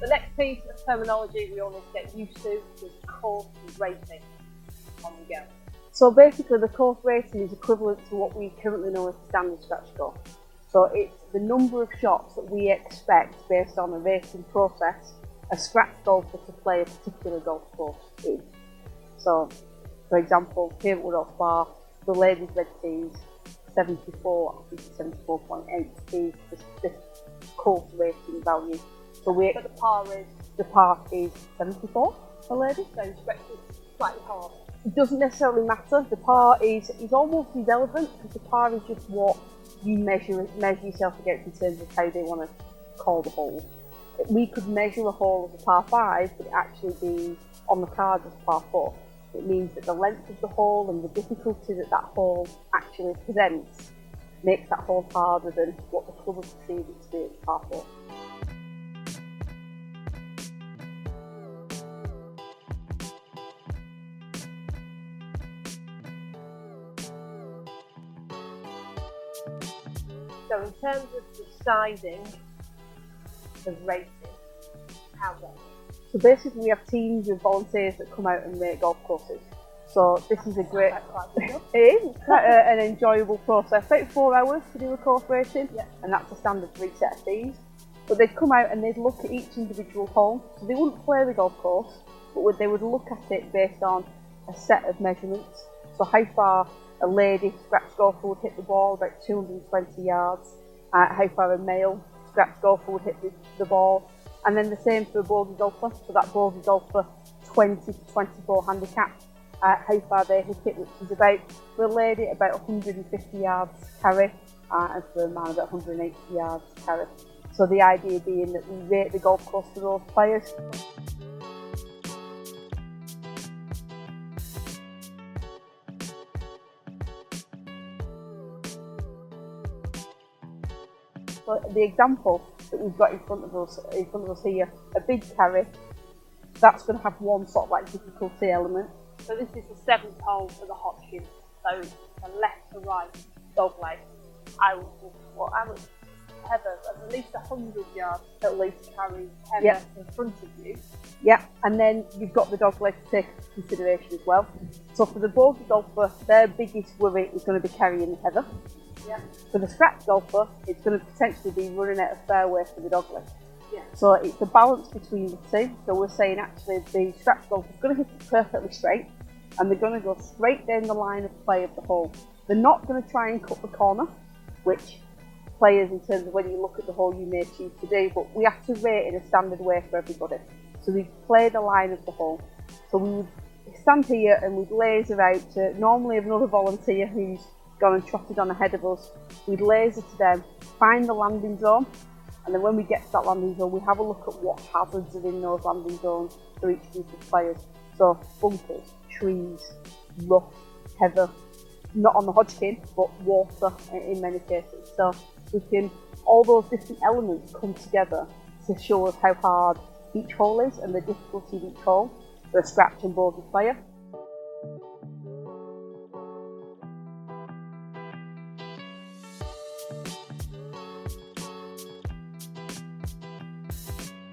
The next piece of terminology we all need to get used to is course rating. On we go. So basically the course rating is equivalent to what we currently know as the standard scratch score. So it's the number of shots that we expect based on a rating process a scratch golfer to play a particular golf course in. So for example, here at Woodhouse Bar, the ladies' red tees 74, I think 74.8 is the course rating value. So but the par is 74 for ladies. So scratch is slightly hard. It doesn't necessarily matter. The par is almost irrelevant because the par is just what you measure yourself against in terms of how they want to call the hole. We could measure a hole as a par 5, but it actually be on the card as par 4. It means that the length of the hole and the difficulty that that hole actually presents makes that hole harder than what the club perceive it to be at par 4. So in terms of deciding the rating, how then? So basically we have teams of volunteers that come out and rate golf courses. So this is a great, it is quite an enjoyable process. About 4 hours to do a course rating, and that's a standard for each set of teams. But they'd come out and they'd look at each individual hole. So they wouldn't play the golf course, but they would look at it based on a set of measurements. So how far a lady scratch golfer would hit the ball, about 220 yards. How far a male scratch golfer would hit the ball. And then the same for a bogey golfer. So that bogey golfer, 20 to 24 handicap. How far they hit it, which is about, for a lady, about 150 yards carry, and for a man, about 180 yards carry. So the idea being that we rate the golf course for those players. So the example that we've got in front of us here, a big carry, that's going to have one sort of like difficulty element. So this is the 7th hole for the Hodgkin. So the left to right dog leg. I would Heather at least 100 yards at least carry Heather in front of you. Yeah, and then you've got the dog leg to take into consideration as well. So for the bogey golfer, their biggest worry is going to be carrying Heather. Yeah. For the scratch golfer, it's going to potentially be running out of fairway for the dog leg. Yeah. So it's a balance between the two. So we're saying actually the scratch golfer is going to hit it perfectly straight, and they're going to go straight down the line of play of the hole. They're not going to try and cut the corner, which players in terms of when you look at the hole you may choose to do, but we have to rate in a standard way for everybody. So we play the line of the hole. So we would stand here and we'd laser out to normally another volunteer who's gone and trotted on ahead of us. We'd laser to them, find the landing zone, and then when we get to that landing zone, we have a look at what hazards are in those landing zones for each group of players. So bunkers, trees, rough, heather, not on the Hodgkin, but water in many cases. So we can, all those different elements come together to show us how hard each hole is and the difficulty of each hole for a scratch and bogey player.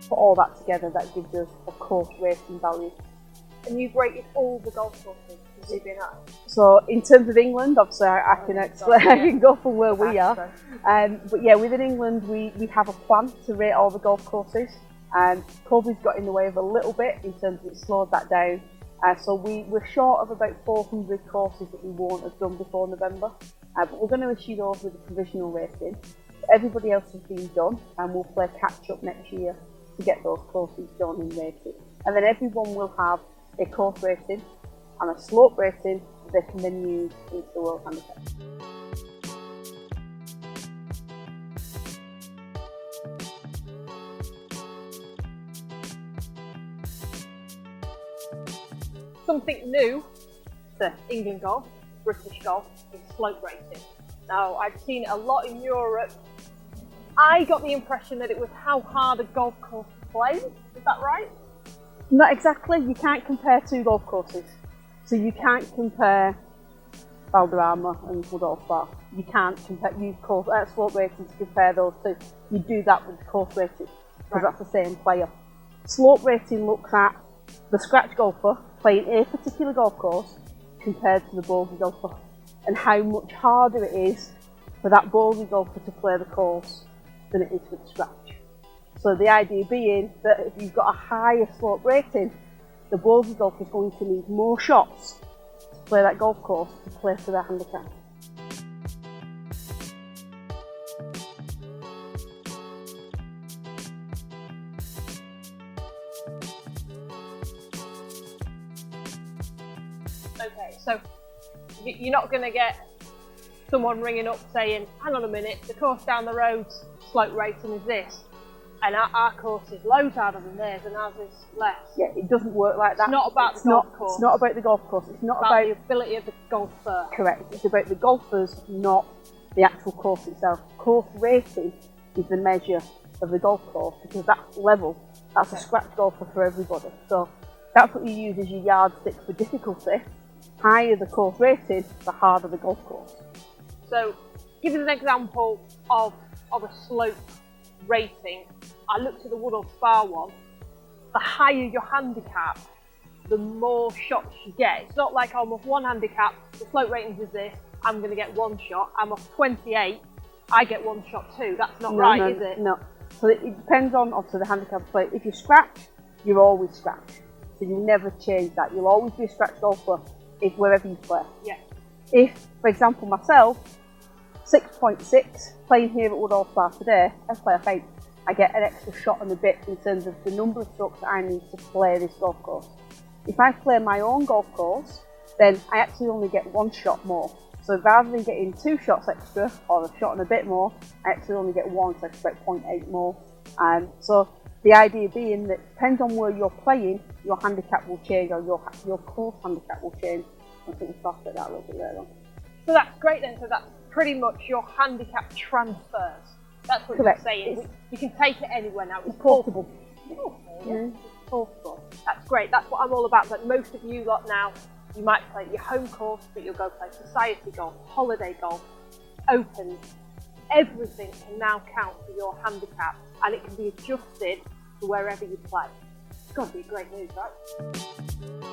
Put all that together, that gives us a course rating value. And you've rated all the golf courses for GB&I? So in terms of England, obviously I can explain, I can go from where we are. But yeah, within England we have a plan to rate all the golf courses. COVID's got in the way of a little bit in terms of it slowed that down. So we're short of about 400 courses that we won't have done before November. But we're going to issue those with a provisional rating. Everybody else has been done, and we'll play catch up next year to get those courses done and rated. And then everyone will have a course rating and a slope rating that they can then use into the World Handicap. Something new to England golf, British golf, is slope rating. Now, I've seen it a lot in Europe. I got the impression that it was how hard a golf course plays. Is that right? Not exactly. You can't compare two golf courses. So you can't compare Valderrama and Woodhouse Bar. You can't use slope rating to compare those two. You do that with course rating because that's the same player. slope rating looks at the scratch golfer playing a particular golf course compared to the bogey golfer, and how much harder it is for that bogey golfer to play the course than it is for the scratch. So the idea being that if you've got a higher slope rating, the bogey golfer is going to need more shots to play that golf course to play for their handicap. Okay, so you're not going to get someone ringing up saying, hang on a minute, the course down the road's slope rating is this, and our course is loads harder than theirs and ours is less. Yeah, it doesn't work like that. It's not about the golf course. It's not about the golf course. It's not about the ability of the golfer. Correct. It's about the golfers, not the actual course itself. Course rating is the measure of the golf course, because that level, that's a scratch golfer for everybody. So that's what you use as your yardstick for difficulty. Higher the course rating, the harder the golf course. So give us an example of a slope rating. I looked at the Woodall Spa one. The higher your handicap, the more shots you get. It's not like I'm off one handicap, the slope rating is this, I'm going to get one shot. I'm off 28, I get one shot too. That's not right, is it? No. So it depends on obviously the handicap play. If you scratch, you're always scratch. So you never change that. You'll always be a scratch golfer wherever you play. Yeah. If, for example, myself, 6.6, playing here at Woodall Spa today, I play a 8. I get an extra shot and a bit in terms of the number of strokes I need to play this golf course. If I play my own golf course, then I actually only get one shot more. So rather than getting 2 shots extra, or a shot and a bit more, I actually only get 1, so I expect 0.8 more. So the idea being that it depends on where you're playing, your handicap will change, or your course handicap will change. I think we'll talk about that a little bit later on. So that's great then. So that's pretty much your handicap transfers. That's what Correct. You're saying. You can take it anywhere now. It's portable. Yeah. Portable. That's great. That's what I'm all about. But most of you lot now, you might play at your home course, but you'll go play society golf, holiday golf, opens. Everything can now count for your handicap, and it can be adjusted to wherever you play. It's got to be great news, right?